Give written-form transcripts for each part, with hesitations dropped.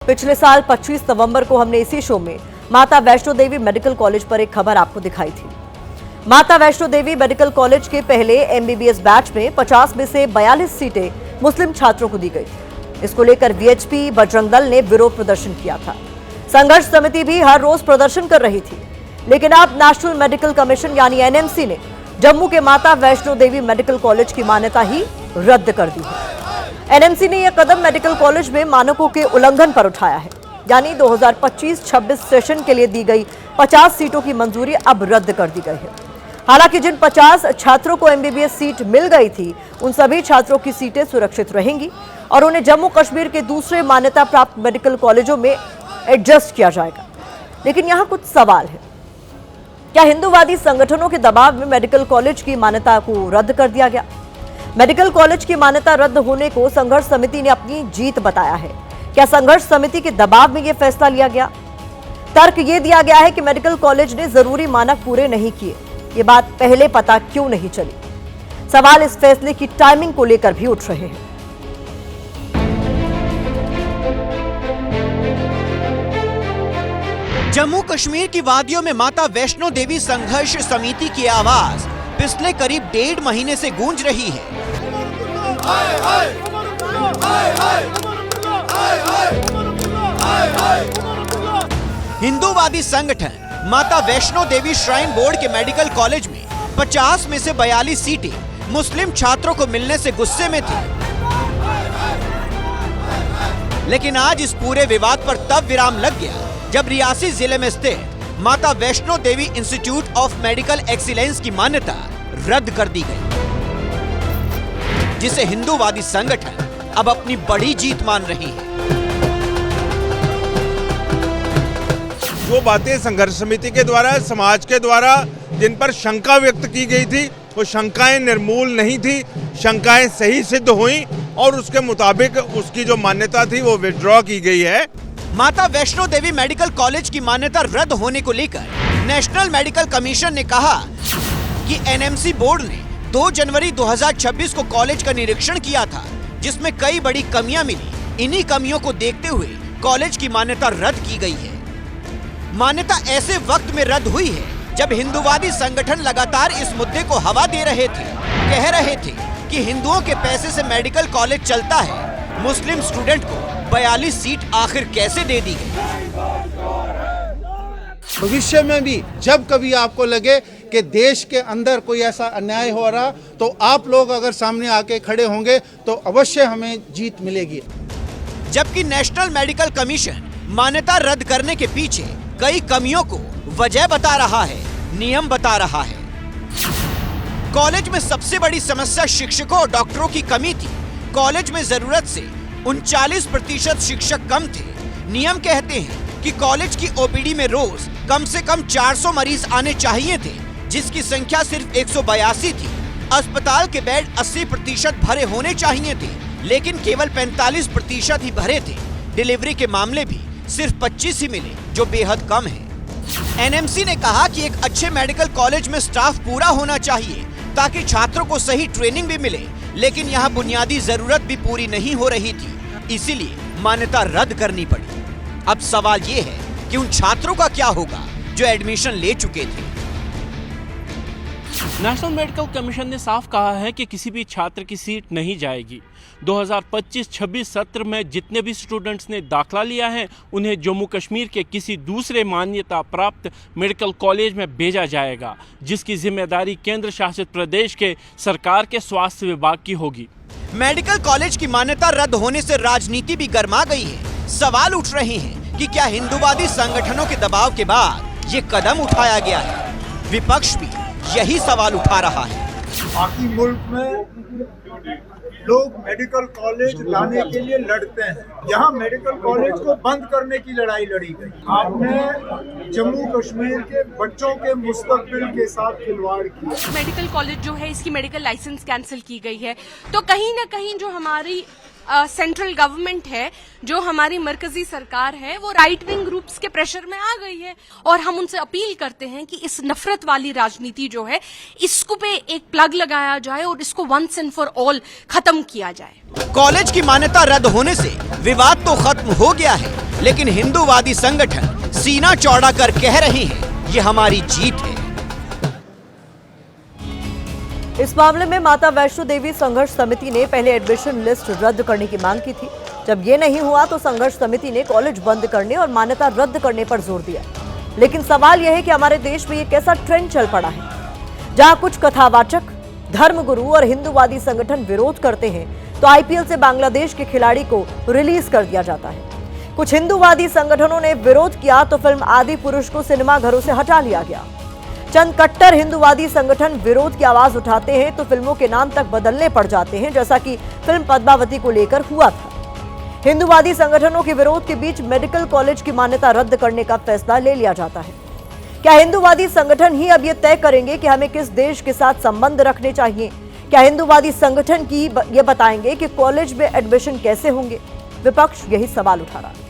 पिछले साल 25 नवंबर को हमने इसी शो में माता वैष्णो देवी मेडिकल कॉलेज पर एक खबर आपको दिखाई थी। माता वैष्णो देवी मेडिकल कॉलेज के पहले एमबीबीएस बैच में 50 में से 42 सीटें मुस्लिम छात्रों को दी गई थी। इसको लेकर वीएचपी बजरंग दल ने विरोध प्रदर्शन किया था। संघर्ष समिति भी हर रोज प्रदर्शन कर रही थी, लेकिन अब नेशनल मेडिकल कमीशन यानी एनएमसी ने जम्मू के माता वैष्णो देवी मेडिकल कॉलेज की मान्यता ही रद्द कर दी है। एनएमसी ने यह कदम मेडिकल कॉलेज में मानकों के उल्लंघन पर उठाया है, यानी 2025-26 सेशन के लिए दी गई 50 सीटों की मंजूरी अब रद्द कर दी गई है। हालांकि जिन 50 छात्रों को एमबीबीएस सीट मिल गई थी, उन सभी छात्रों की सीटें सुरक्षित रहेंगी और उन्हें जम्मू कश्मीर के दूसरे मान्यता प्राप्त मेडिकल कॉलेजों में एडजस्ट किया जाएगा। लेकिन यहाँ कुछ सवाल है। क्या हिंदूवादी संगठनों के दबाव में मेडिकल कॉलेज की मान्यता को रद्द कर दिया गया? मेडिकल कॉलेज की मान्यता रद्द होने को संघर्ष समिति ने अपनी जीत बताया है। क्या संघर्ष समिति के दबाव में यह फैसला लिया गया? तर्क ये दिया गया है कि मेडिकल कॉलेज ने जरूरी मानक पूरे नहीं किए। ये बात पहले पता क्यों नहीं चली? सवाल इस फैसले की टाइमिंग को लेकर भी उठ रहे हैं। जम्मू कश्मीर की वादियों में माता वैष्णो देवी संघर्ष समिति की आवाज पिछले करीब 1.5 महीने से गूंज रही है। हिंदूवादी संगठन माता वैष्णो देवी श्राइन बोर्ड के मेडिकल कॉलेज में 50 में से 42 सीटें मुस्लिम छात्रों को मिलने से गुस्से में थी। लेकिन आज इस पूरे विवाद पर तब विराम लग गया जब रियासी जिले में स्थित माता Vaishno Devi institute of medical excellence की मान्यता रद्द कर दी गई, जिसे हिंदूवादी संगठन अब अपनी बड़ी जीत मान रही है। जो बातें संघर्ष समिति के द्वारा, समाज के द्वारा जिन पर शंका व्यक्त की गई थी, वो शंकाएं निर्मूल नहीं थी। शंकाएं सही सिद्ध हुई और उसके मुताबिक उसकी जो मान्यता थी वो विड्रॉ की गई है। माता वैष्णो देवी मेडिकल कॉलेज की मान्यता रद्द होने को लेकर नेशनल मेडिकल कमीशन ने कहा कि एनएमसी बोर्ड ने 2 जनवरी 2026 को कॉलेज का निरीक्षण किया था, जिसमें कई बड़ी कमियां मिली। इन्हीं कमियों को देखते हुए कॉलेज की मान्यता रद्द की गई है। मान्यता ऐसे वक्त में रद्द हुई है जब हिंदूवादी संगठन लगातार इस मुद्दे को हवा दे रहे थे। कह रहे थे कि हिंदुओं के पैसे से मेडिकल कॉलेज चलता है, मुस्लिम स्टूडेंट को 42 सीट आखिर कैसे दे दी गई? भविष्य में भी जब कभी आपको लगे कि देश के अंदर कोई ऐसा अन्याय हो रहा, तो आप लोग अगर सामने आके खड़े होंगे तो अवश्य हमें जीत मिलेगी। जबकि नेशनल मेडिकल कमीशन मान्यता रद्द करने के पीछे कई कमियों को वजह बता रहा है, नियम बता रहा है। कॉलेज में सबसे बड़ी समस्या शिक्षकों और डॉक्टरों की कमी थी। कॉलेज में जरूरत से 39% शिक्षक कम थे। नियम कहते हैं कि कॉलेज की ओपीडी में रोज कम से कम 400 मरीज आने चाहिए थे, जिसकी संख्या सिर्फ 182 थी। अस्पताल के बेड 80% भरे होने चाहिए थे, लेकिन केवल 45% ही भरे थे। डिलीवरी के मामले भी सिर्फ 25 ही मिले, जो बेहद कम है। एनएमसी ने कहा कि एक अच्छे मेडिकल कॉलेज में स्टाफ पूरा होना चाहिए ताकि छात्रों को सही ट्रेनिंग भी मिले, लेकिन यहाँ बुनियादी जरूरत भी पूरी नहीं हो रही थी, इसीलिए मान्यता रद्द करनी पड़ी। अब सवाल ये है कि उन छात्रों का क्या होगा जो एडमिशन ले चुके थे। नेशनल मेडिकल कमीशन ने साफ कहा है कि किसी भी छात्र की सीट नहीं जाएगी। 2025-26 सत्र में जितने भी स्टूडेंट्स ने दाखिला लिया है, उन्हें जम्मू कश्मीर के किसी दूसरे मान्यता प्राप्त मेडिकल कॉलेज में भेजा जाएगा, जिसकी जिम्मेदारी केंद्र शासित प्रदेश के सरकार के स्वास्थ्य विभाग की होगी। मेडिकल कॉलेज की मान्यता रद्द होने से राजनीति भी गर्मा गई है। सवाल उठ रहे हैं कि क्या हिंदूवादी संगठनों के दबाव के बाद ये कदम उठाया गया है? विपक्ष भी यही सवाल उठा रहा है। बाकी मुल्क में लोग मेडिकल कॉलेज लाने के लिए लड़ते हैं, यहाँ मेडिकल कॉलेज को बंद करने की लड़ाई लड़ी गई। आपने जम्मू कश्मीर के बच्चों के मुस्तकबिल के साथ खिलवाड़ किया। मेडिकल कॉलेज जो है, इसकी मेडिकल लाइसेंस कैंसिल की गई है, तो कहीं ना कहीं जो हमारी सेंट्रल गवर्नमेंट है, जो हमारी मरकजी सरकार है, वो राइट विंग ग्रुप्स के प्रेशर में आ गई है। और हम उनसे अपील करते हैं कि इस नफरत वाली राजनीति जो है, इसको पे एक प्लग लगाया जाए और इसको वंस एंड फॉर ऑल खत्म किया जाए। कॉलेज की मान्यता रद्द होने से विवाद तो खत्म हो गया है, लेकिन हिंदूवादी संगठन सीना चौड़ा कर कह रहे हैं, ये हमारी जीत है। इस मामले में माता वैष्णो देवी संघर्ष समिति ने पहले एडमिशन लिस्ट रद्द करने की मांग की थी। जब ये नहीं हुआ तो संघर्ष समिति ने कॉलेज बंद करने और मान्यता रद्द करने पर जोर दिया। लेकिन सवाल यह है कि हमारे देश में ये कैसा ट्रेंड चल पड़ा है, जहां कुछ कथावाचक, धर्मगुरु और हिंदूवादी संगठन विरोध करते हैं तो आईपीएल से बांग्लादेश के खिलाड़ी को रिलीज कर दिया जाता है। कुछ हिंदूवादी संगठनों ने विरोध किया तो फिल्म आदि पुरुष को सिनेमाघरों से हटा लिया गया। चंद कट्टर हिंदूवादी संगठन विरोध की आवाज उठाते हैं तो फिल्मों के नाम तक बदलने पड़ जाते हैं, जैसा कि फिल्म पद्मावती को लेकर हुआ था। हिंदूवादी संगठनों के विरोध के बीच मेडिकल कॉलेज की मान्यता रद्द करने का फैसला ले लिया जाता है। क्या हिंदूवादी संगठन ही अब ये तय करेंगे कि हमें किस देश के साथ संबंध रखने चाहिए? क्या हिंदूवादी संगठन की ये बताएंगे कि कॉलेज में एडमिशन कैसे होंगे? विपक्ष यही सवाल उठा रहा है।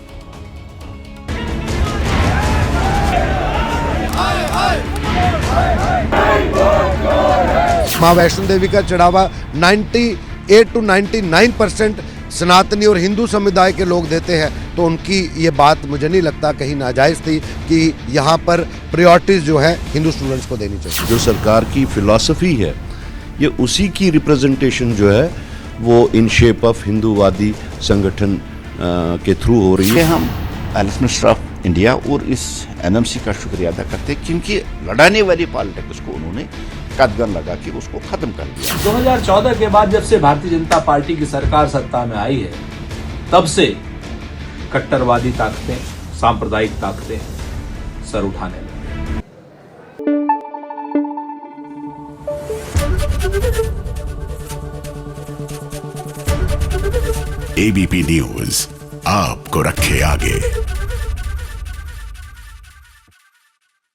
मां वैष्णो देवी का चढ़ावा 98 to 99% सनातनी और हिंदू समुदाय के लोग देते हैं, तो उनकी ये बात मुझे नहीं लगता कहीं नाजायज थी कि यहाँ पर प्रायोरिटीज जो है हिंदू स्टूडेंट्स को देनी चाहिए। जो सरकार की फिलॉसफी है, ये उसी की रिप्रेजेंटेशन जो है वो इन शेप ऑफ हिंदूवादी संगठन के थ्रू हो रही है। हम एलिस मिनिस्टर ऑफ इंडिया और इस एनएमसी का शुक्रिया अदा करते हैं, क्योंकि लड़ाने वाली पॉलिटिक्स को उन्होंने कदगन लगा के उसको खत्म कर दिया। 2014 के बाद जब से भारतीय जनता पार्टी की सरकार सत्ता में आई है, तब से कट्टरवादी ताकतें, सांप्रदायिक ताकतें सर उठाने लगी। एबीपी न्यूज आपको रखे आगे।